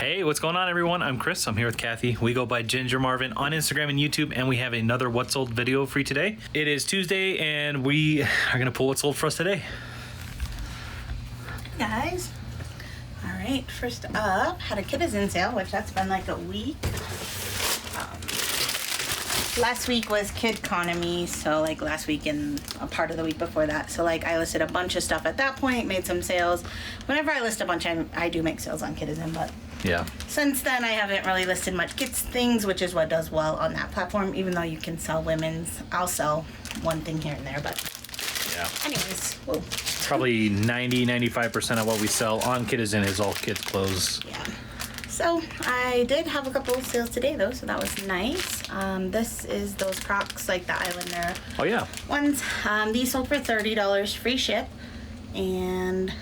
Hey, what's going on, everyone? I'm Chris. I'm here with Kathy. We go by Ginger Marvin on Instagram and YouTube, and we have another What Sold video for you today. It is Tuesday, and we are going to pull what sold for us today. Hey guys. All right, first up, had a Kidizen sale, which that's been like a week. Last week was Kid Economy, so like last week and a part of the week before that. So like I listed a bunch of stuff at that point, made some sales. Whenever I list a bunch, I do make sales on Kidizen, but yeah, since then I haven't really listed much kids things, which is what does well on that platform, even though you can sell women's. I'll sell one thing here and there, but yeah. Anyways, whoa. Probably 90-95% of what we sell on Kidizen is all kids' clothes. Yeah. So I did have a couple of sales today though, so that was nice. This is those Crocs, like the Islander ones. These sold for $30 free ship, and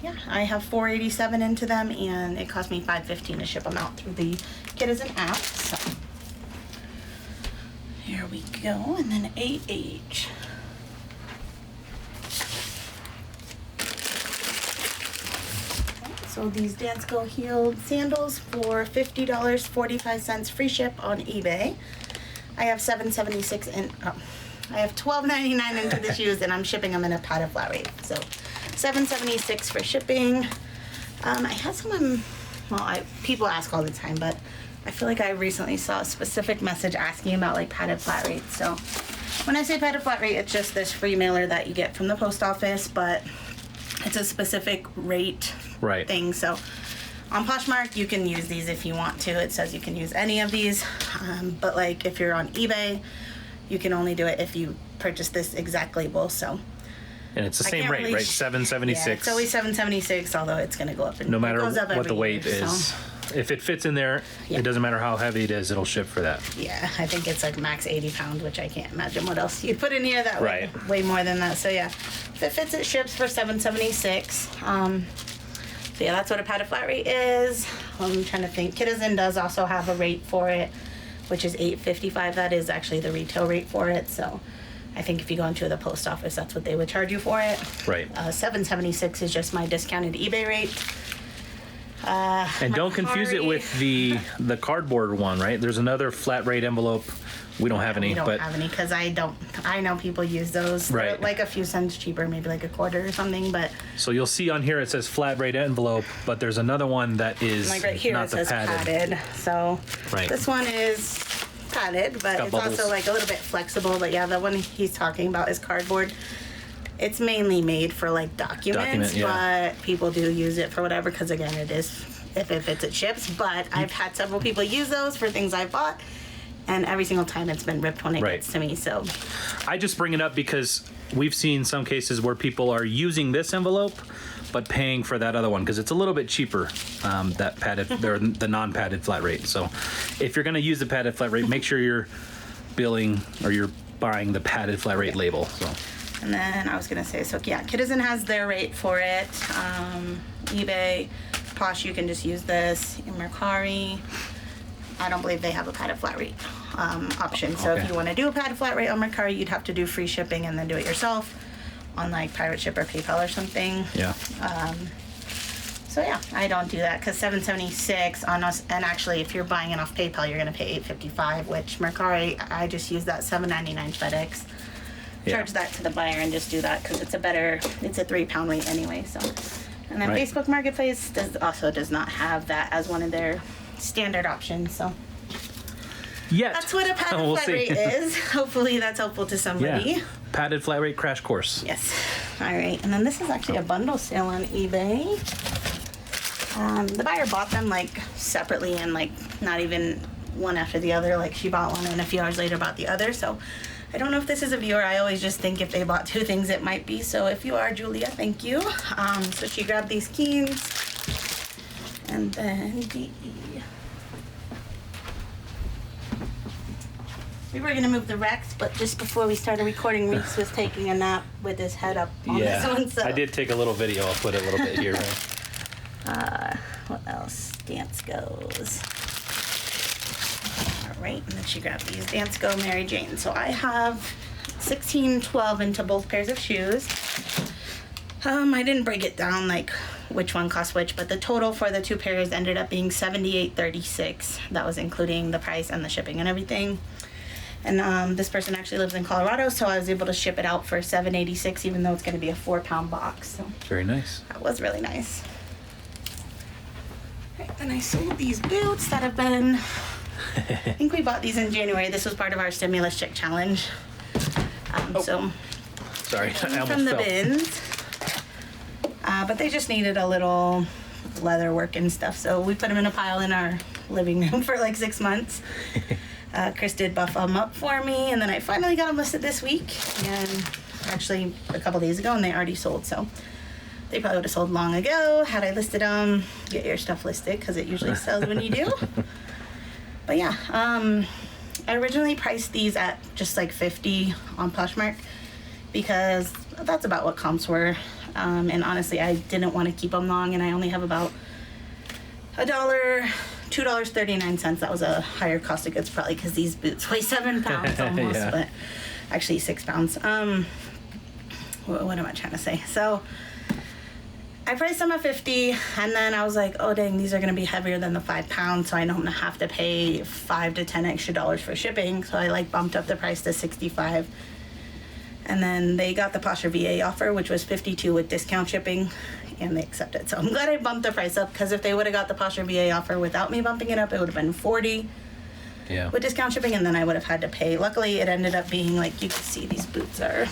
yeah, I have $4.87 into them, and it cost me $5.15 to ship them out through the Kidizen app. So here we go, and then AH. So these Dansko heeled sandals for $50, 45 cents free ship on eBay. I have $7.76 in. I have $12.99 into the shoes, and I'm shipping them in a padded flat rate. So $7.76 for shipping. I had someone. Well, people ask all the time, but I feel like I recently saw a specific message asking about like padded flat rates. So when I say padded flat rate, it's just this free mailer that you get from the post office, but it's a specific rate thing. So on Poshmark, you can use these if you want to. It says you can use any of these, but like if you're on eBay, you can only do it if you purchase this exact label. So, and it's the same rate, right? $7.76. Yeah, it's always $7.76, although it's going to go up. No matter it goes up what the weight year, is. So. If it fits in there, it doesn't matter how heavy it is, it'll ship for that. Yeah, I think it's like max 80 pounds, which I can't imagine what else you'd put in here that way more than that. So yeah, if it fits, it ships for $7.76. So yeah, that's what a padded flat rate is. I'm trying to think. Kidizen does also have a rate for it, which is $8.55. That is actually the retail rate for it. So I think if you go into the post office, that's what they would charge you for it. Right. $7.76 is just my discounted eBay rate. And don't confuse it with the cardboard one, right? There's another flat rate envelope. We don't have any. We don't have any because I know people use those. Right. They're like a few cents cheaper, maybe like a quarter or something. But so you'll see on here it says flat rate envelope, but there's another one that is like right here not it says padded. So this one is padded, but it's also like a little bit flexible. But yeah, the one he's talking about is cardboard. It's mainly made for like documents, but people do use it for whatever because again, it is if it fits, it ships. But I've had several people use those for things I bought, and every single time it's been ripped when it gets to me. So I just bring it up because we've seen some cases where people are using this envelope but paying for that other one because it's a little bit cheaper, that padded or the non-padded flat rate. So if you're going to use the padded flat rate, make sure you're billing or you're buying the padded flat rate label. So. And then I was gonna say, so yeah, Kidizen has their rate for it. eBay, Posh, you can just use this. In Mercari, I don't believe they have a padded flat rate option. So if you want to do a padded flat rate on Mercari, you'd have to do free shipping and then do it yourself on like Pirate Ship or PayPal or something. Yeah. So yeah, I don't do that because $7.76 on us. And actually, if you're buying it off PayPal, you're gonna pay $8.55. Which Mercari, I just use that $7.99 FedEx. Charge that to the buyer and just do that because it's a 3-pound rate anyway. So, and then Facebook Marketplace does not have that as one of their standard options. So that's what a padded flat rate is. Hopefully that's helpful to somebody. Yeah. Padded flat rate crash course. Yes. All right, and then this is actually a bundle sale on eBay. The buyer bought them like separately and like not even one after the other. Like she bought one and a few hours later bought the other. So I don't know if this is a viewer. I always just think if they bought two things, it might be. So if you are, Julia, thank you. So she grabbed these keys. And then we were going to move the Rex, but just before we started recording, Rex was taking a nap with his head up on this one. So. I did take a little video. I'll put it a little bit here. What else? Dansko's. Right, and then she grabbed these Dansko Mary Jane. So I have 16, 12 into both pairs of shoes. I didn't break it down like which one cost which, but the total for the 2 pairs ended up being $78.36. That was including the price and the shipping and everything. And this person actually lives in Colorado, so I was able to ship it out for $7.86, even though it's going to be a 4-pound box. So Very nice. that was really nice. Right, then I sold these boots that have been, I think we bought these in January. This was part of our stimulus check challenge. So Sorry, I almost from the fell. bins. But they just needed a little leather work and stuff, so we put them in a pile in our living room for like 6 months. Chris did buff them up for me, and then I finally got them listed this week, and actually a couple days ago, and they already sold, so they probably would have sold long ago had I listed them. Get your stuff listed, because it usually sells when you do. But yeah, I originally priced these at just like $50 on Poshmark, because that's about what comps were. And honestly, I didn't want to keep them long, and I only have about $2.39. That was a higher cost of goods, probably because these boots weigh 7 pounds almost, Yeah. but actually 6 pounds. What am I trying to say? So I priced them at $50, and then I was like, oh dang, these are going to be heavier than the 5 pounds, so I know I'm going to have to pay $5 to $10 extra for shipping. So I like bumped up the price to $65. And then they got the Posher VA offer, which was $52 with discount shipping, and they accepted. So I'm glad I bumped the price up, because if they would have got the Posher VA offer without me bumping it up, it would have been $40 Yeah. with discount shipping, and then I would have had to pay. Luckily, it ended up being like, you can see these boots are.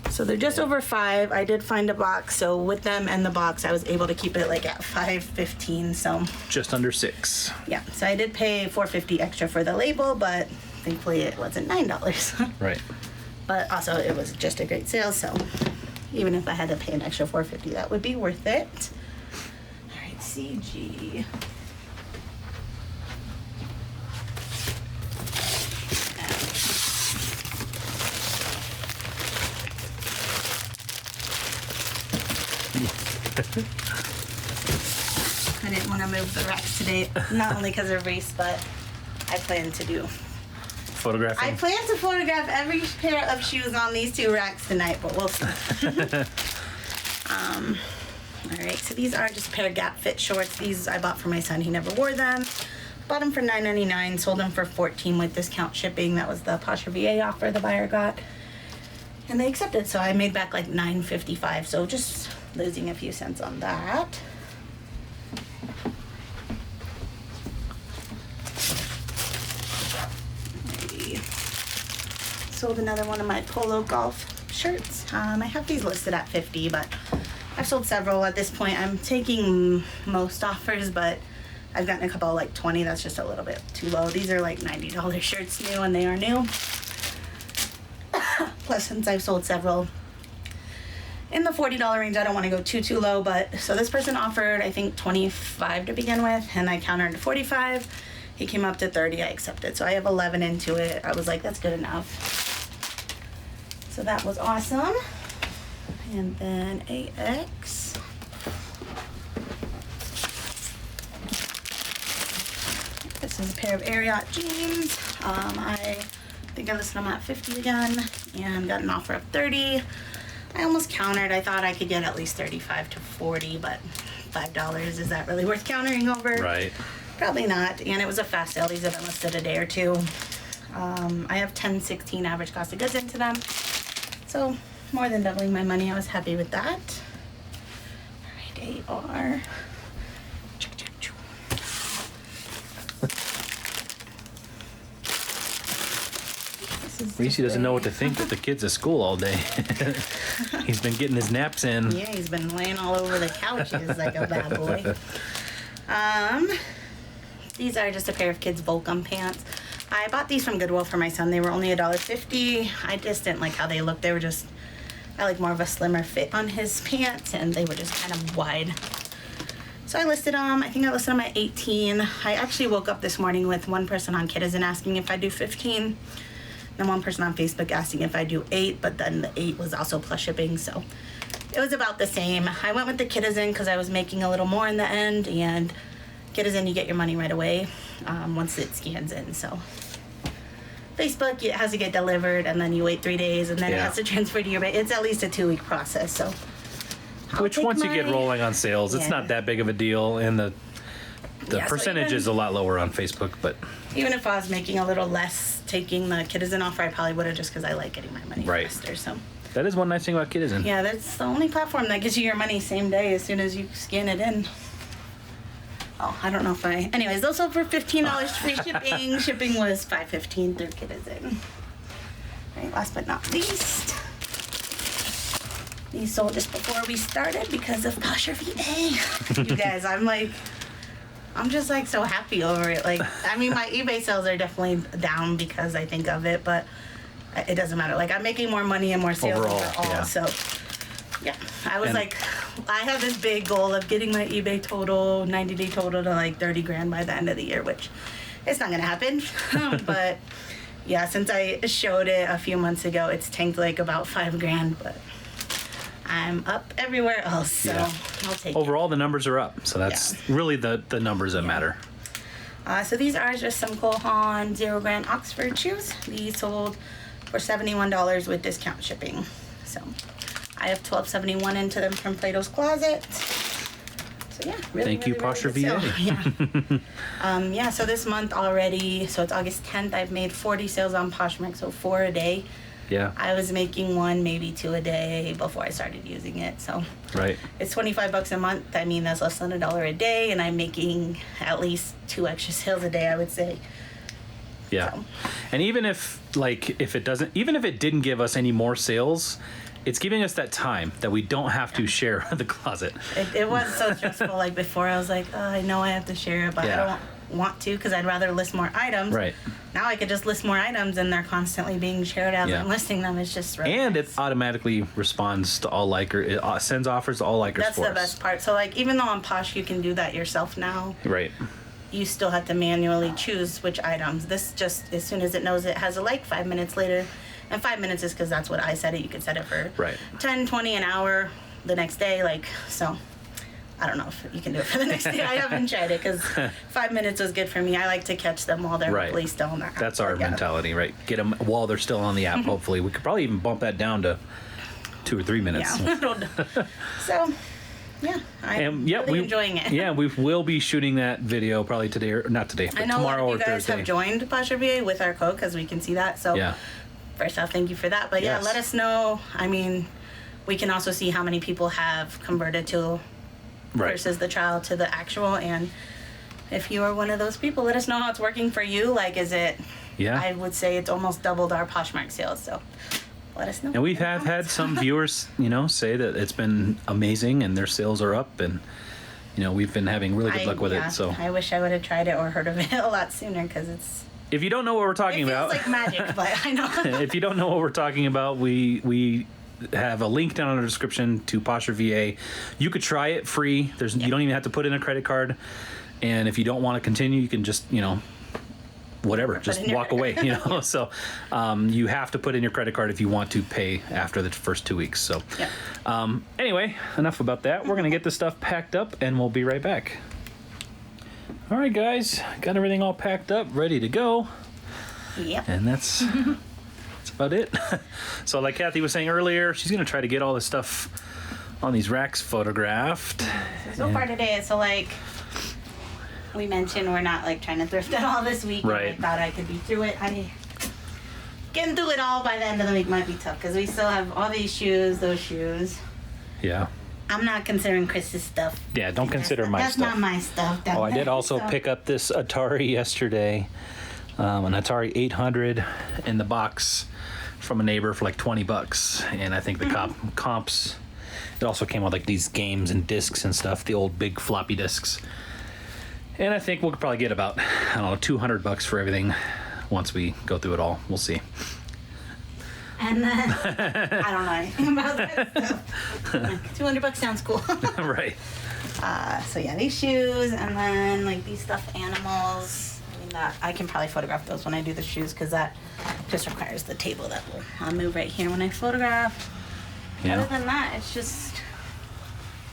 So they're just over 5. I did find a box, so with them and the box, I was able to keep it like at $5.15. So Just under 6. yeah, so I did pay $4.50 extra for the label, but thankfully it wasn't $9. Right. But also it was just a great sale, so even if I had to pay an extra $4.50, that would be worth it. All right, CG. I didn't want to move the racks today, not only because of race, but I plan to do. Photographing. I plan to photograph every pair of shoes on these 2 racks tonight, but we'll see. All right, so these are just a pair of Gap Fit shorts. These I bought for my son. He never wore them. Bought them for $9.99, sold them for $14 with discount shipping. That was the Posher VA offer the buyer got. And they accepted, so I made back like $9.55, so just losing a few cents on that. Sold another one of my Polo golf shirts. I have these listed at $50, but I've sold several at this point. I'm taking most offers, but I've gotten a couple like 20. That's just a little bit too low. These are like $90 shirts new, and they are new. Plus, since I've sold several in the $40 range, I don't want to go too low, but so this person offered, I think, $25 to begin with, and I countered to $45. He came up to $30, I accepted. So I have 11 into it. I was like, that's good enough. So that was awesome. And then AX. This is a pair of Ariat Jeans. I think I listed them at $50 again and got an offer of $30. I almost countered. I thought I could get at least $35 to $40, but $5, is that really worth countering over? Right. Probably not. And it was a fast sale. These have been listed a day or two. I have 10.16 average cost of goods into them. So more than doubling my money. I was happy with that. All right, AR. Reese doesn't know what to think with the kids at school all day. He's been getting his naps in. Yeah, he's been laying all over the couches like a bad boy. These are just a pair of kids' Volcom pants. I bought these from Goodwill for my son. They were only $1.50. I just didn't like how they looked. They were just, I like more of a slimmer fit on his pants, and they were just kind of wide. So I listed them. I think I listed them at $18. I actually woke up this morning with one person on Kidizen asking if I do $15. And one person on Facebook asking if I do $8, but then the $8 was also plus shipping, so it was about the same. I went with the Kidizen because I was making a little more in the end, and Kidizen, you get your money right away once it scans in. So Facebook, it has to get delivered, and then you wait 3 days, and then it has to transfer to your bank. It's at least a 2-week process, so Which take once you get my- rolling on sales, it's Yeah. not that big of a deal, and the Yeah, so percentage even- is a lot lower on Facebook. But Even if I was making a little less taking the Kidizen offer, I probably would have, just because I like getting my money Right. faster. So that is one nice thing about Kidizen. yeah, that's the only platform that gives you your money same day as soon as you scan it in. Oh, I don't know if I. Anyways, those sold for $15 free shipping. Shipping was $5.15 through Kidizen. Right, last but not least, these sold just before we started because of Poshmark. You guys, I'm just like so happy over it. Like, I mean, my eBay sales are definitely down because I think of it, but it doesn't matter. Like, I'm making more money and more sales overall. Yeah. So, yeah, I was I have this big goal of getting my eBay total, 90-day total to like 30 grand by the end of the year, which it's not gonna happen. But yeah, since I showed it a few months ago, it's tanked like about 5 grand, but I'm up everywhere else, so Yeah. I'll take it. Overall, the numbers are up, so that's really the numbers that matter. So these are just some Cole Haan 0 Grand Oxford shoes. These sold for $71 with discount shipping. So I have $12.71 into them from Plato's Closet. So yeah, really, Thank you, really, really Posher good sale. VA. Yeah. So this month already, so it's August 10th, I've made 40 sales on Poshmark, so 4 a day. Yeah, I was making 1, maybe 2 a day before I started using it. So right. it's $25 a month. I mean, that's less than $1 a day, and I'm making at least 2 extra sales a day, I would say. Yeah, So. and even if it didn't give us any more sales, it's giving us that time that we don't have to share the closet. It was so stressful. Like before, I was like, oh, I know I have to share it, but Yeah. I don't want to because I'd rather list more items. Right. Now I could just list more items, and they're constantly being shared as Yeah. I'm listing them. It's just really And nice. it automatically responds to all likers. It sends offers to all likers That's for the us. best part. So like, even though on Posh you can do that yourself now, Right. you still have to manually choose which items. This just, as soon as it knows it has a like, 5 minutes later, and 5 minutes is because that's what I set it. You could set it for Right. 10, 20, an hour the next day. Like, so I don't know if you can do it for the next day. I haven't tried it because 5 minutes was good for me. I like to catch them while they're Right. hopefully still on their app. That's our Yeah. mentality, right? Get them while they're still on the app. Hopefully, we could probably even bump that down to 2 or 3 minutes. Yeah. So, yeah, I'm really enjoying it. Yeah, we will be shooting that video probably today, or not today, but I know a lot tomorrow of or you guys Thursday. have joined Poshmark VA with our code because we can see that. So, Yeah. first off, thank you for that. But yeah, Yes. let us know. I mean, we can also see how many people have converted to Right. versus the trial to the actual. And if you are one of those people, let us know how it's working for you. Like, is it? Yeah. I would say it's almost doubled our Poshmark sales. So let us know. And we in the have had comments. some viewers, say that it's been amazing and their sales are up, and we've been having really good luck with yeah, it. So I wish I would have tried it or heard of it a lot sooner because it's. if you don't know what we're It talking feels about, like magic, but I know. if you don't know what we're talking about, we have a link down in the description to Poshmark VA. You could try it free. You don't even have to put in a credit card. And if you don't want to continue, you can just, whatever, just in your walk away, So you have to put in your credit card if you want to pay after the first 2 weeks. So Yeah. anyway, enough about that. We're going to get this stuff packed up and we'll be right back. All right, guys, got everything all packed up, ready to go. Yep. And that's about it. So like Kathy was saying earlier, she's going to try to get all this stuff on these racks photographed. So far today, so like we mentioned, we're not like trying to thrift at all this week. Right. I thought I could be through it. Getting through it all by the end of the week might be tough because we still have all these shoes, those shoes. Yeah. I'm not considering Chris's stuff. Yeah, don't consider my That's stuff. not my stuff. Oh, I did also pick up this Atari yesterday, an Atari 800 in the box from a neighbor for like $20, and I think the comps. It also came with like these games and discs and stuff, the old big floppy discs. And I think we'll probably get about $200 for everything once we go through it all. We'll see. And then I don't know anything about that stuff. Like, $200 sounds cool. Right. So yeah, these shoes, and then like these stuffed animals. I mean, that I can probably photograph those when I do the shoes because that just requires the table that will move right here when I photograph. Yeah. Other than that, it's just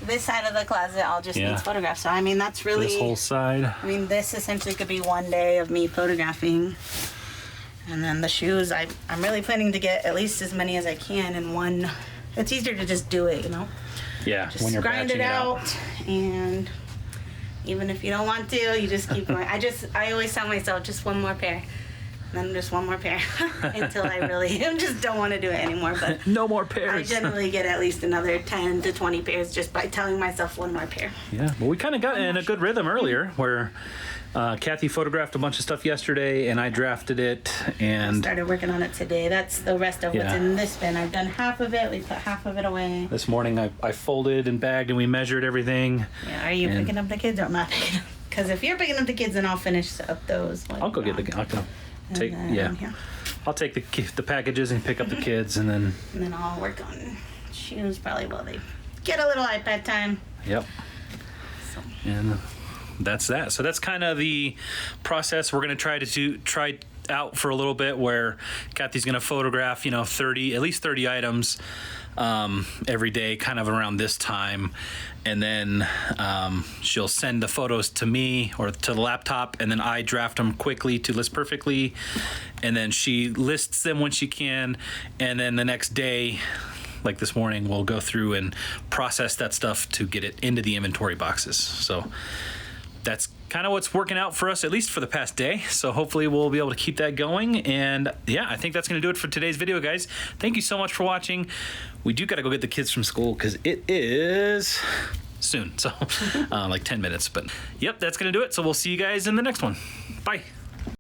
this side of the closet all just Yeah. needs photographs. So I mean, that's really. This whole side. I mean, this essentially could be one day of me photographing. And then the shoes, I'm really planning to get at least as many as I can in one. It's easier to just do it, Yeah, just when you're grind it batching out, and even if you don't want to, you just keep going. I always tell myself just one more pair, and then just one more pair until I really just don't want to do it anymore. But No more I pairs. generally get at least another 10 to 20 pairs just by telling myself one more pair. Yeah, well, we kind of got in a good rhythm earlier where Kathy photographed a bunch of stuff yesterday and I drafted it, and Started working on it today. That's the rest of what's Yeah. in this bin. I've done half of it. We put half of it away. this morning I folded and bagged and we measured everything. Yeah, are you And- picking up the kids or am I picking up? Because if you're picking up the kids, then I'll finish up those. I'll go get I'll take, yeah. I'll take the packages and pick up the kids, and then, And then I'll work on shoes probably while they get a little iPad time. yep. So. And that's that. So that's kind of the process we're going to try out for a little bit, where Kathy's going to photograph, at least 30 items every day, kind of around this time. And then she'll send the photos to me or to the laptop, and then I draft them quickly to list perfectly. And then she lists them when she can. And then the next day, like this morning, we'll go through and process that stuff to get it into the inventory boxes. So that's kind of what's working out for us, at least for the past day. So hopefully we'll be able to keep that going. And yeah, I think that's going to do it for today's video, guys. Thank you so much for watching. We do got to go get the kids from school because it is soon. So like 10 minutes. But yep, that's going to do it. So we'll see you guys in the next one. Bye.